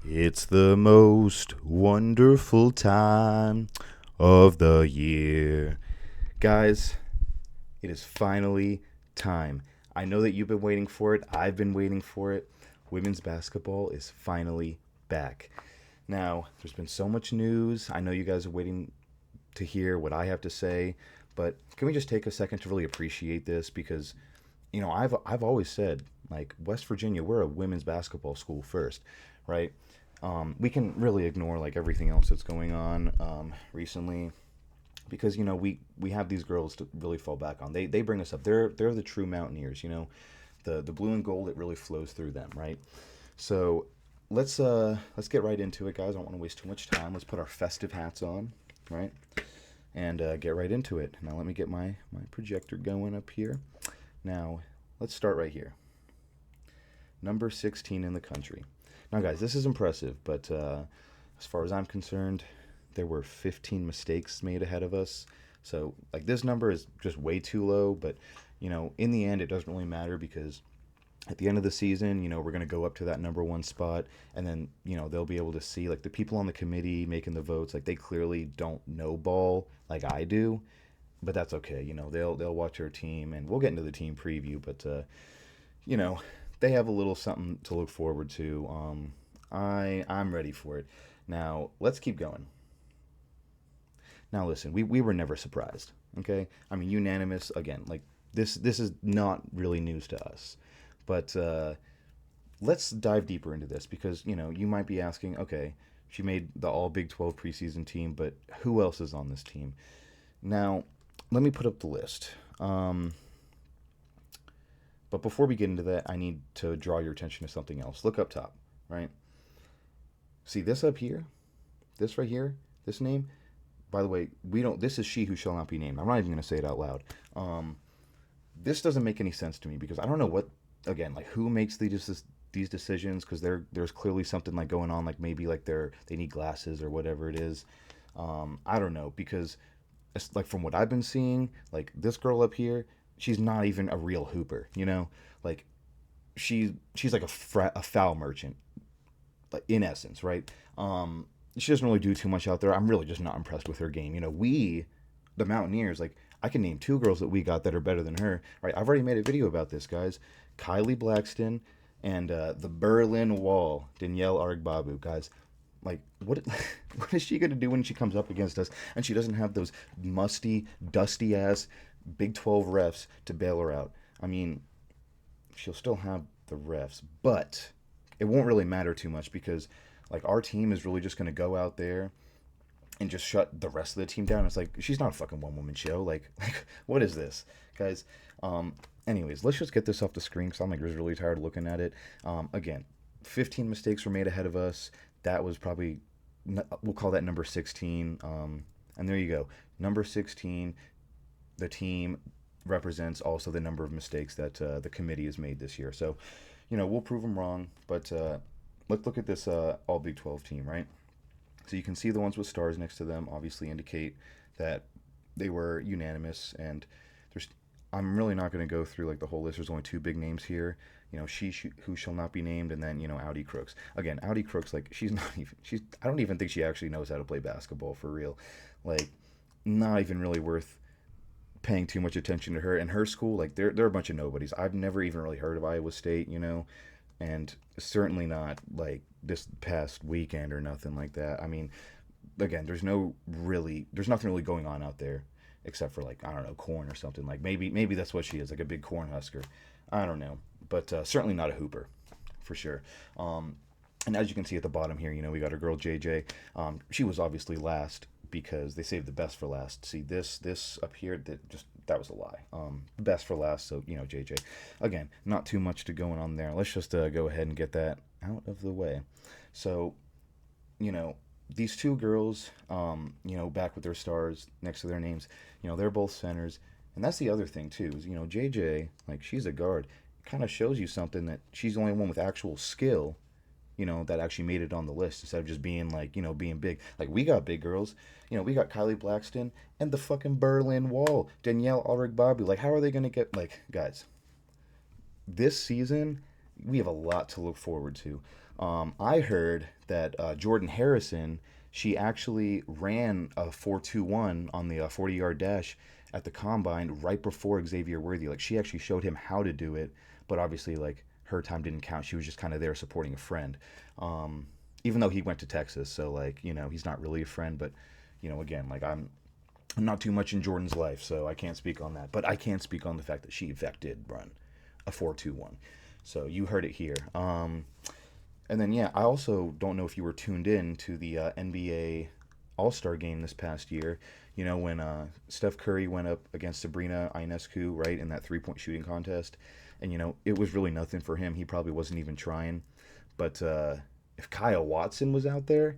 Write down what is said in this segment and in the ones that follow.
It's the most wonderful time of the year. Guys, it is finally time. I know that you've been waiting for it. I've been waiting for it. Women's basketball is finally back. Now, there's been so much news. I know you guys are waiting to hear what I have to say, but can we just take a second to really appreciate this? Because, I've always said, like, West Virginia, we're a women's basketball school first, right? We can really ignore like everything else that's going on recently because we have these girls to really fall back on. They bring us up. They're the true mountaineers. The blue and gold, it really flows through them, right? So let's get right into it, guys. I don't want to waste too much time. Let's put our festive hats on, right? And get right into it. Now let me get my projector going up here. Now let's start right here. Number 16 in the country. Now, guys, this is impressive, but as far as I'm concerned, there were 15 mistakes made ahead of us. So, like, this number is just way too low, but, in the end, it doesn't really matter because at the end of the season, we're going to go up to that number one spot, and then, they'll be able to see, like, the people on the committee making the votes, like, they clearly don't know ball like I do, but that's okay. They'll watch our team, and we'll get into the team preview, but, you know, they have a little something to look forward to. I'm ready for it. Now let's keep going. Now listen, we were never surprised. Okay, I mean unanimous again. Like this is not really news to us, but let's dive deeper into this because you might be asking, okay, she made the All Big 12 preseason team, but who else is on this team? Now let me put up the list. But before we get into that, I need to draw your attention to something else. Look up top, right? See this up here? This right here? This name? By the way, we don't. This is she who shall not be named. I'm not even going to say it out loud. This doesn't make any sense to me because I don't know what. Again, like who makes these decisions? Because there's clearly something like going on. Like maybe like they need glasses or whatever it is. I don't know because it's like from what I've been seeing, like this girl up here, she's not even a real hooper. Like she's like a foul merchant, like in essence, right? She doesn't really do too much out there. I'm really just not impressed with her game. We, the Mountaineers, like I can name two girls that we got that are better than her. Right? I've already made a video about this, guys. Kylie Blackston and the Berlin Wall, Danielle Arigbabu, guys. Like what? What is she gonna do when she comes up against us and she doesn't have those musty, dusty ass Big 12 refs to bail her out? I mean, she'll still have the refs, but it won't really matter too much because like our team is really just gonna go out there and just shut the rest of the team down. It's like she's not a fucking one woman show. Like what is this, guys? Um, Anyways, let's just get this off the screen because I'm like really tired of looking at it. Again, 15 mistakes were made ahead of us. That was probably we'll call that number 16. And there you go, number 16. The team represents also the number of mistakes that the committee has made this year. So, we'll prove them wrong. But let's look at this All Big 12 team, right? So you can see the ones with stars next to them obviously indicate that they were unanimous. And there's, I'm really not going to go through like the whole list. There's only two big names here. She who shall not be named, and then Audi Crooks. Again, Audi Crooks, like she's not even. She's. I don't even think she actually knows how to play basketball for real. Like, not even really worth paying too much attention to her. And her school, like they're a bunch of nobodies. I've never even really heard of Iowa State, and certainly not like this past weekend or nothing like that. I mean, again, there's nothing really going on out there except for like I don't know corn or something. Like maybe that's what she is, like a big corn husker. I don't know, but certainly not a hooper, for sure. And as you can see at the bottom here, we got our girl JJ. She was obviously last because they saved the best for last. See this up here that was a lie. Best for last. So JJ. Again, not too much to going on there. Let's just go ahead and get that out of the way. So these two girls, back with their stars next to their names, they're both centers. And that's the other thing too, is JJ, like she's a guard. It kind of shows you something that she's the only one with actual skill that actually made it on the list instead of just being like, being big. Like we got big girls, we got Kylie Blackston and the fucking Berlin Wall, Danielle Arigbabu. Like, how are they gonna get guys? This season, we have a lot to look forward to. I heard that Jordan Harrison, she actually ran a 4.21 on the 40-yard dash at the combine right before Xavier Worthy. Like she actually showed him how to do it, but obviously like her time didn't count. She was just kind of there supporting a friend. Um, Even though he went to Texas, so like he's not really a friend, but again like I'm not too much in Jordan's life, so I can't speak on that. But I can speak on the fact that she in fact did run a 4.21. So you heard it here. And then, yeah, I also don't know if you were tuned in to the NBA All Star game this past year. When Steph Curry went up against Sabrina Ionescu, right, in that 3-point shooting contest. And, it was really nothing for him. He probably wasn't even trying. But if Kyle Watson was out there,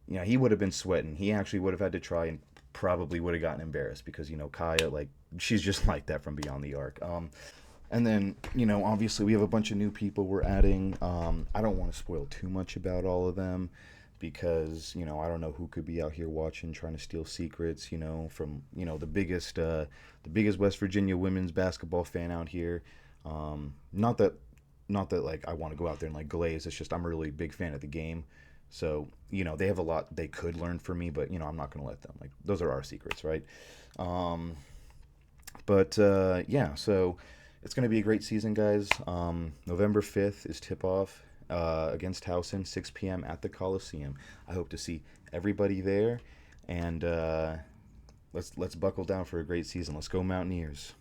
he would have been sweating. He actually would have had to try and probably would have gotten embarrassed because, Kaya, like, she's just like that from beyond the arc. And then, obviously we have a bunch of new people we're adding. I don't want to spoil too much about all of them because, I don't know who could be out here watching, trying to steal secrets, from, the biggest West Virginia women's basketball fan out here. Not that like I want to go out there and like glaze. It's just I'm a really big fan of the game. So, they have a lot they could learn from me, but, I'm not going to let them. Like, those are our secrets, right? Um, but yeah, so it's going to be a great season, guys. November 5th is tip off against Towson, 6 p.m. at the Coliseum. I hope to see everybody there, and let's buckle down for a great season. Let's go Mountaineers.